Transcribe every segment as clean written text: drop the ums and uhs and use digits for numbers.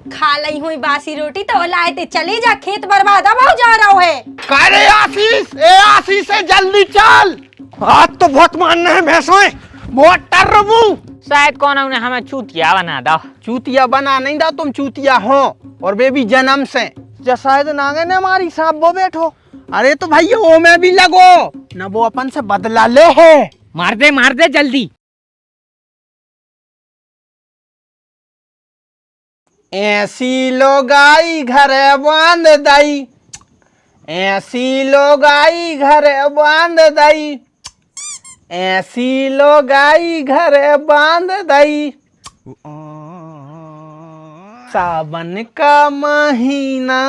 खा ली हुई बासी रोटी तो लाए थे, चले जा, खेत बर्बाद अब हो जा रहा है। अरे आशीष, ए आशीष से जल्दी चल, आज तो बहुत मानना है भैंसों, मोटर रबू। शायद कौन उन्हें हमें चूतिया बना दो। चूतिया बना नहीं दो, तुम चूतिया हो और बेबी जन्म से। जा शायद नागे ने हमारी सांप वो बैठो। अरे तो भाई वो में भी लगो न, वो अपन से बदला ले है। मार दे जल्दी। ऐसी लोगाई घर बांध दई, ऐसी लोगाई घर बांध दई, ऐसी लोगाई घर बांध दई। सावन का महीना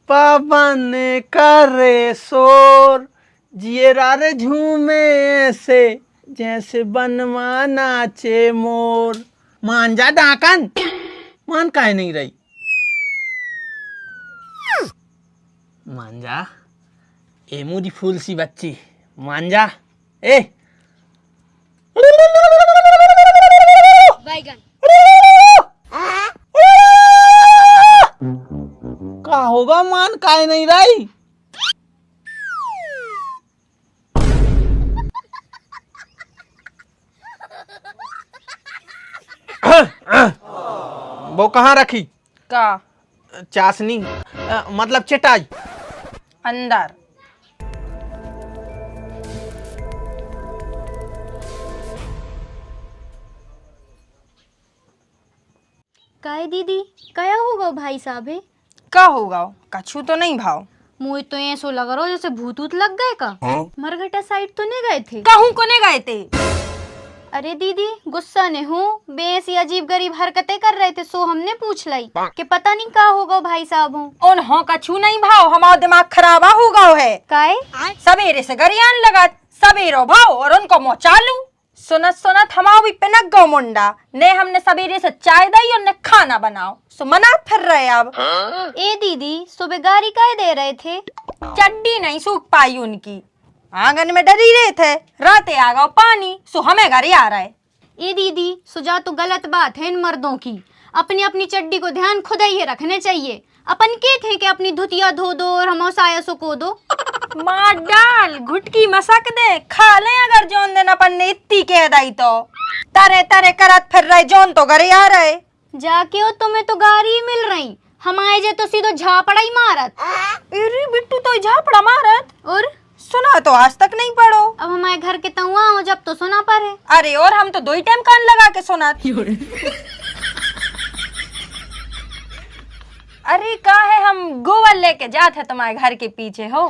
पवन करे शोर, जियरार झूमे से जैसे बनवा नाचे मोर। मान जा डाकन, मान काहे नहीं रही, मान जा ए मुझी फूल सी बच्ची, मान जा। ए का होगा, मान काहे नहीं रही। वो कहाँ रखी का चाशनी, मतलब चटाई अंदर। काय दीदी क्या होगा भाई साहब है? का होगा, कछु तो नहीं भाव। मुझे तो ऐसो लग रहा हो जैसे भूत ऊत लग गए का। मरघटा साइड तो नहीं गए थे? कहूँ कोने गए थे। अरे दीदी गुस्सा ने हूँ, बेसी अजीब गरीब हरकतें कर रहे थे, सो हमने पूछ लाई कि पता नहीं क्या होगा भाई साहब हो। उन हो कछु नहीं भाव, हमारा दिमाग खराबा होगा है। काय सवेरे से गरियान लगा, सवेरो भाव और उनको मुँह चालू। सुनत सुनत हमारा भी पिनक गो मुंडा ने, हमने सवेरे से चाय दी और ने खाना बनाओ, सो मना फिर रहे अब। ए दीदी सुबह गाड़ी काय दे रहे थे? चड्डी नहीं सूख पाई उनकी, आंगन में डरी रहे थे, राते आ गया पानी, सो हमें घर आ रहा है। ए दीदी सुजा तो गलत बात है इन मर्दों की, अपनी अपनी चड्डी को ध्यान खुद ही रखने चाहिए। अपन के थे कि अपनी धुतिया धो दो और हम साया सुको दो। मार डाल घुटकी मसक दे, खा ले अगर जोन दिन अपन ने इतनी कह दी तो। तरे तरे करत फिर रहे, जोन तो घर आ रहे। जाके हो तुम्हें तो गाड़ी मिल रही, हमारे जे तो सीधो झापड़ा ही मारत। अरे बिट्टू तो झापड़ा मारत, और सुना तो आज तक नहीं पढ़ो। अब हमारे घर के तउआ हो जब तो सुना पर है। अरे और हम तो दो ही टाइम कान लगा के सुना। अरे का है, हम गोबर लेके जाते हैं तुम्हारे घर के पीछे हो,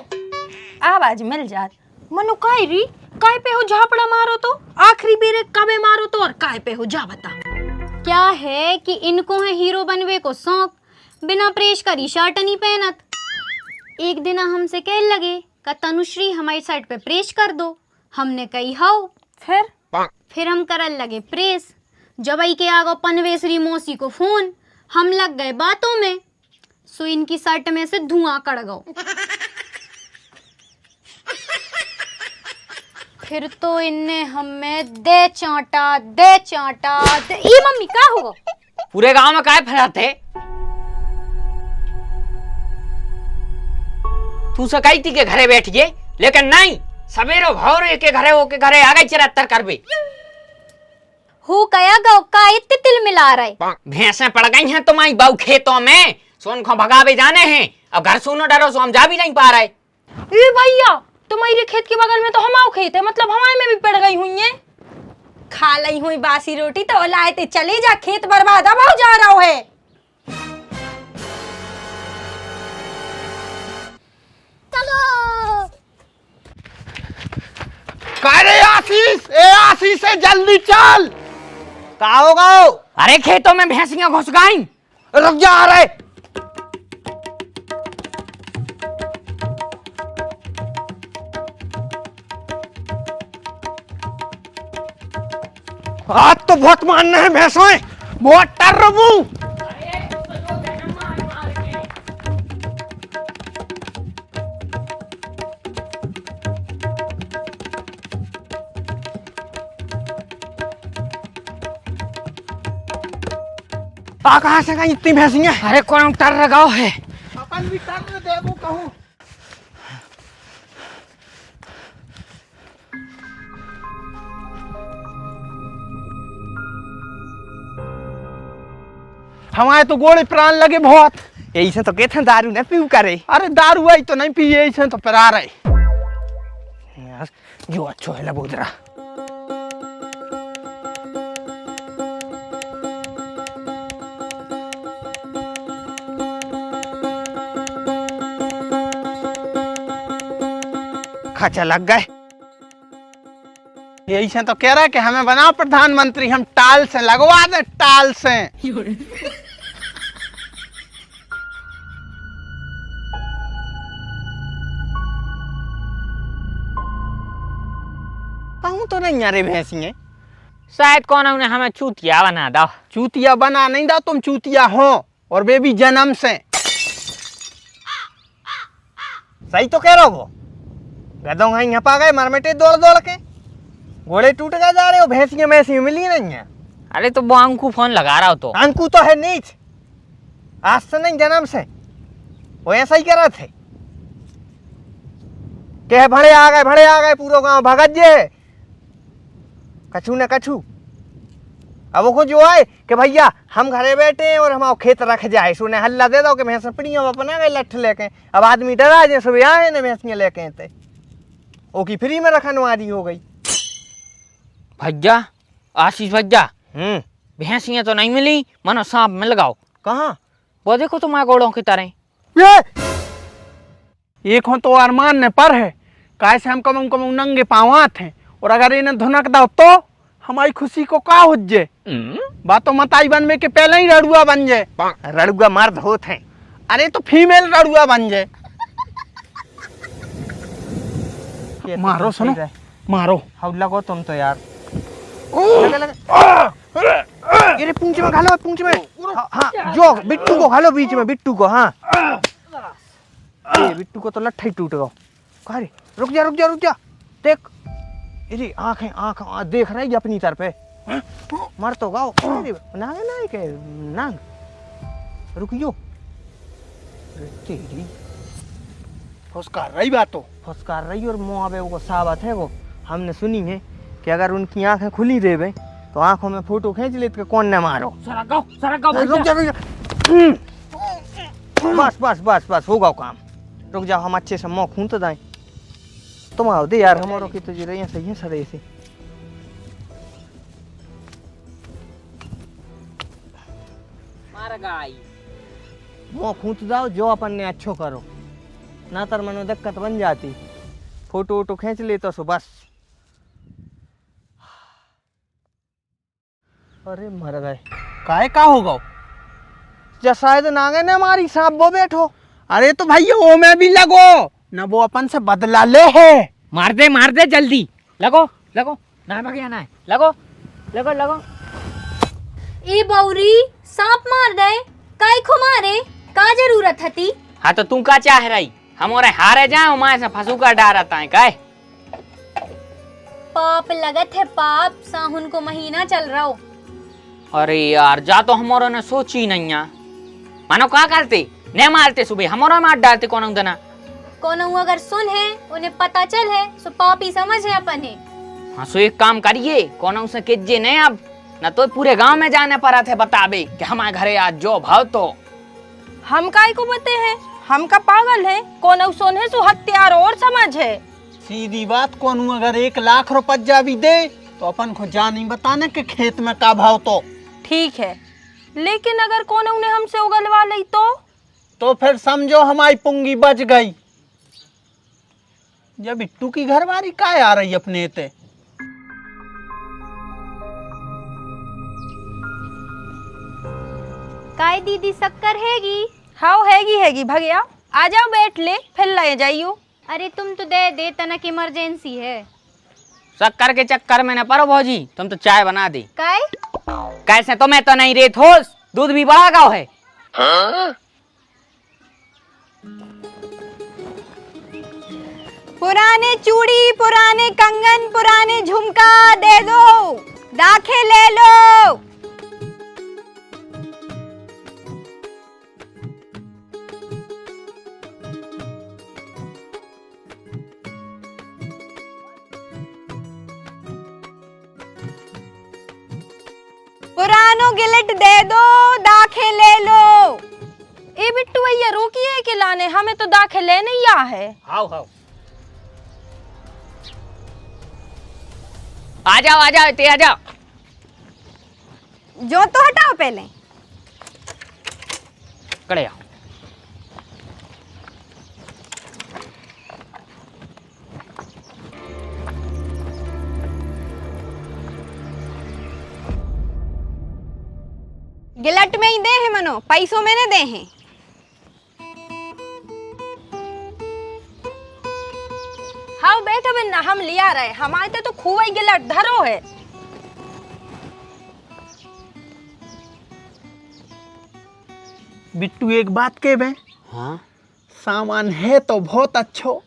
आवाज मिल जात। मनु काय री, काय पे हो झापड़ा मारो तो, आखिरी बेरे कबे मारो तो, और काय पे हो जा बता। क्या है कि इनको है हीरो बनवे को शौक, बिना प्रेस करी शर्ट नहीं पहनत। एक दिन हमसे कह लगे का तनुश्री हमारी शर्ट पे प्रेस कर दो, हमने कही हाउ। फिर हम करन लगे प्रेस, जब आई के आगो पनवेसरी मौसी को फोन, हम लग गए बातों में, सो इनकी शर्ट में से धुआं कड़ गो। फिर तो इनने हमें दे चांटा दे चांटा दे। ये मम्मी क्या होगा? पूरे गांव में काय फैलाते? तू सकाई थी के घरे बैठ गए, लेकिन नहीं, सवेरो भौरे के घरे हो के घरे आ गई चरत्तर करबे। हो कया गौ का इतने तिल मिला रहे? भैंसें पड़ गई हैं तुम्हारी बाऊ खेतों में, सोन को भगावे जाने हैं, अब घर सुनो डरो सो हम जा भी नहीं पा रहे। ए भैया तुम्हारे खेत के बगल में तो हमारे खेत है, मतलब हमारे में भी पड़ गई हुई है। खा ली हुई बासी रोटी तो लाए थे, चले जा, खेत बर्बाद अब हो जा रहा है। अरे आशीष, ए आशीष से जल्दी चल, का होगा। अरे खेतों में भैंसियां घुस गईं। रुक जा, आ रहे। आज तो बहुत मानना है भैंसों, मोटर रबू। कहाँ से गई इतनी भैंसियां? अरे कौन टर लगाओ है? अपन भी कर देखो कहूँ। हमारे तो गोड़े प्राण लगे बहुत। यही से तो कहते हैं दारू न पीऊ करे। अरे दारू आई तो नहीं पिए, ऐसे तो पिला रहे यार जो अच्छो है लबोदरा। खचा लग गए। यही से तो कह रहा है कि हमें बना प्रधानमंत्री, हम टाल से लगवा दे, टाल से। कहूँ तो नहीं यारे भैंसियाँ। शायद कौन उन्हें हमें चूतिया बना दो। चूतिया बना नहीं दो, तुम चूतिया हो और वे भी जन्म से। सही तो कह रहे हो। गधों हैं यहाँ पा गए मरमेटे दौड़ दौड़ के, घोड़े टूट गए जा रहे हो, भैंसियाँ भैंसियाँ मिली नहीं है। अरे तो वो अंकु फोन लगा रहा हो तो। अंकु तो है नीच, आज से नहीं जन्म से वो ऐसा ही करा थे। कह भड़े आ गए पूरा गांव भगत जे कछु न कछु। अब वो जो आए कि भैया हम घरे बैठे हैं और हम खेत रख जाए, सुने हल्ला दे दो कि भैंस पड़ियों अपना गए लठ लेके। अब आदमी डरा जे सुबह आए न भैंसियाँ लेके थे, वो की फ्री में रखनवारी हो गई। भैया आशीष भैया, भैंसियाँ तो नहीं मिली, मनो सांप मिल गाओ। कहाँ? वो देखो तुम्हारे घोड़ों की तरह। एक हो तो अरमान ने पर है, कैसे हम कम नंगे पाँव थे, और अगर इन्हें धुनक दो तो हमारी खुशी को का हो जे। बातों मताई बन में के पहले ही रड़ुआ बन जाए। रड़ुआ मर्द होते हैं। अरे तो फीमेल रड़ुआ बन जाए। मारो सुनो, मारो। हौला को तुम तो यार। ये पूंछ में घालो, पूंछ में। हाँ जो बिट्टू को घालो बीच में, बिट्टू को। हाँ ये बिट्टू को तो लट्ठा ही टूट गया। कहा रे रुक जा देख, अरे आँख देख रही अपनी तरफ पे। मर तो गाओ नांग के नांग रुकियो। तेरी फुसकार रही बात, तो फुसकार रही और मुँह वो साबत है। वो हमने सुनी है कि अगर उनकी आंखें खुली देवे तो आंखों में फोटो खींच ले तो कौन न मारो। रुक जा बस होगा काम। रुक जाओ, हम अच्छे से मुँह खून तो दाएं। तुम आओ दे यार, हमारों की तो रही सही है सर ऐसे। मुँह खूंच जाओ, जो अपन ने अच्छो करो, ना तर मनो दिक्कत बन जाती। फोटो वोटो खींच ले तो सो बस। अरे मर गए। काहे का होगा? जा शायद नागे ने हमारी सांप वो बैठो। अरे तो भाई वो में भी लगो न, वो अपन से बदला ले है। मार दे जल्दी। लगो ना भगे ना है। लगो। ए बौरी सांप मार दे, काय को मारे, का जरूरत हती? हाँ तो तू का चाह रही? हमारे हारे जाए माए से फंसू का डारता है काय? पाप लगत है पाप, साहुन को महीना चल रहा हो। अरे यार जा तो हमारा ने सोची नहीं है। मानो का करते न मारते, सुबह हमारा मार डालते कौन दना। कौन अगर सुन है उन्हें पता चल है सो पापी समझ है अपन है। हाँ सो एक काम करिए, कौन से किजे नहीं अब न तो पूरे गांव में जाने पड़ा थे बताबे कि हमारे घरे आज जो भाव तो। हम काय को बते हैं, हम का पागल है। कौन सोन है सो हत्यार और समझ है। सीधी बात, कौन अगर 1 लाख रुपया भी दे तो अपन को जा नहीं बताने के खेत में का भाव तो। ठीक है, लेकिन अगर कौन उन्हें हमसे उगलवा ली तो फिर समझो हमारी पुंगी बच गई। जब बिट्टू की घरवाली काय आ रही अपने ते। काय दीदी शक्कर हैगी? हाँ हैगी भगया, आ जाओ बैठ ले, फिर ले जाइयो। अरे तुम तो दे तनक इमरजेंसी है। शक्कर के चक्कर में न पड़ो भौजी, तुम तो चाय बना दे। काय? कैसे तो मैं तो नहीं रेत होश, दूध भी बड़ा गाँव है। हाँ? पुराने चूड़ी, पुराने कंगन, पुराने झुमका दे दो, दाखे ले लो। पुरानो गिलट दे दो, दाखे ले लो। ए बिट्टू भैया रोकिए के लाने, हमें तो दाखे लेने ही आ है। आओ आओ, आ जाओ इतने आ जाओ। जो तो हटाओ पहले। कड़े आओ। गिलट में ही दे हैं मनो, पैसों में ने दे हैं। हाँ बैठो बिन्ना, हम लिया रहे, हमारे तो खूब ही गिलट धरो है। बिट्टू एक बात के बे, हाँ सामान है तो बहुत अच्छो।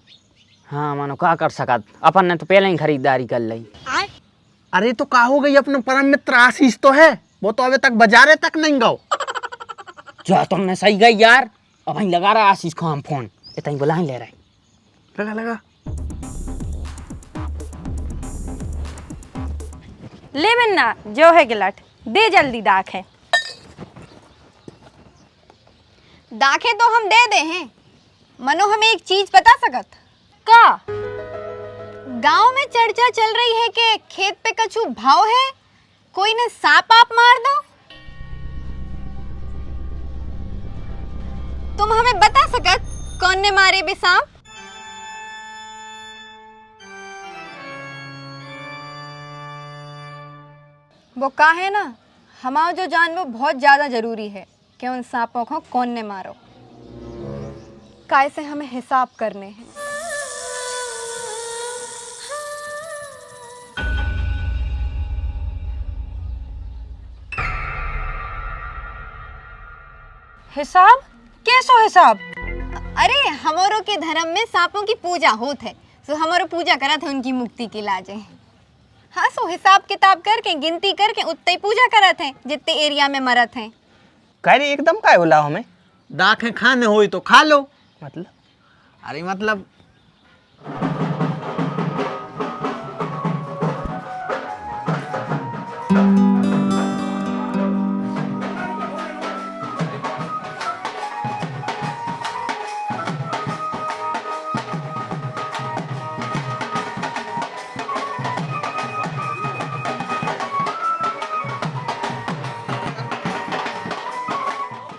हाँ मानो का कर सकत, अपन ने तो पहले ही खरीदारी कर ली। अरे तो का हो गई, अपना परम मित्र आशीष तो है, वो तो अभी तक बाजारे तक नहीं गओ। जो तुमने सही गई यार, अब ही लगा रहा आशीष को हम फोन, इतना बुला ही ले रहे। लगा ले बिन्ना, जो है गिलट दे जल्दी दाखे। दाखे तो हम दे दे हैं। मनो हमें एक चीज बता सकत का? गांव में चर्चा चल रही है कि खेत पे कछु भाव है, कोई ने सांप आप मार दो। तुम हमें बता सकत कौन ने मारे बे सांप? वो का है ना, हमारा जो जानना बहुत ज्यादा जरूरी है कि उन सांपों को कौन ने मारो, काय से हमें हिसाब करने हैं। हिसाब? कैसो हिसाब? अरे हमारो के धर्म में सांपों की पूजा होत है, सो हमारो पूजा करत है उनकी मुक्ति के लाजे। हाँ, सो हिसाब किताब करके गिनती करके उतने ही पूजा करत है जितने एरिया में मरत हैं। कह रही एकदम काय बोला हमें, दाखें खाने होई तो खा लो। मतलब अरे मतलब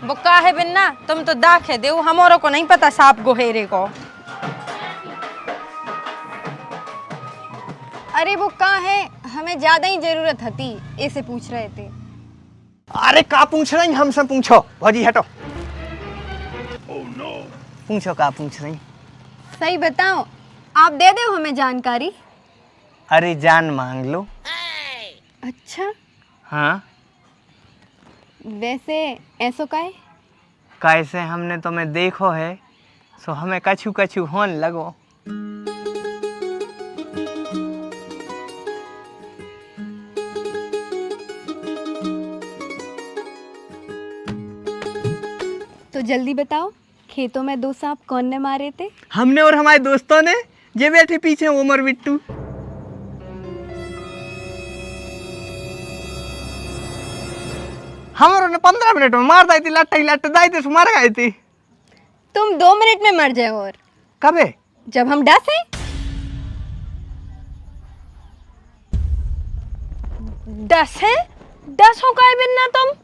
वो का है बिन्ना, तुम तो दाखे दे, हमारो को नहीं पता सांप गोहेरे को। अरे वो का है, हमें ज्यादा ही जरूरत थी, ऐसे पूछ रहे थे। अरे का पूछ रही, हमसे पूछो। भौजी हटो। पूछो का पूछ रही। सही बताओ, आप दे दो हमें जानकारी। अरे जान मांग लो। अच्छा, हाँ वैसे ऐसो का है? कैसे हमने तुम्हें देखो है, सो हमें कछु कछु होन लगो। तो जल्दी बताओ, खेतों में 2 सांप कौन ने मारे थे? हमने और हमारे दोस्तों ने, जे बैठे पीछे उमर बिट्टू। हमारों ने 15 मिनट में मार दी थी, लट्टे दाई थे, मार गए थे। तुम 2 मिनट में मर जाओ। और कबे? जब हम डसे। दस है? 10 हो का है बिन्ना तुम?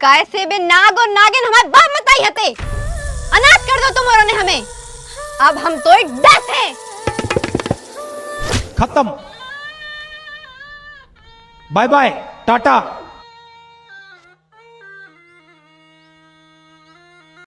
काय से बे नाग और नागिन हमारे बाप मत आई हते, अनाथ कर दो तुम्हारों ने हमें। अब हम तो एक 10 हैं। खत्म, बाय बाय, टाटा।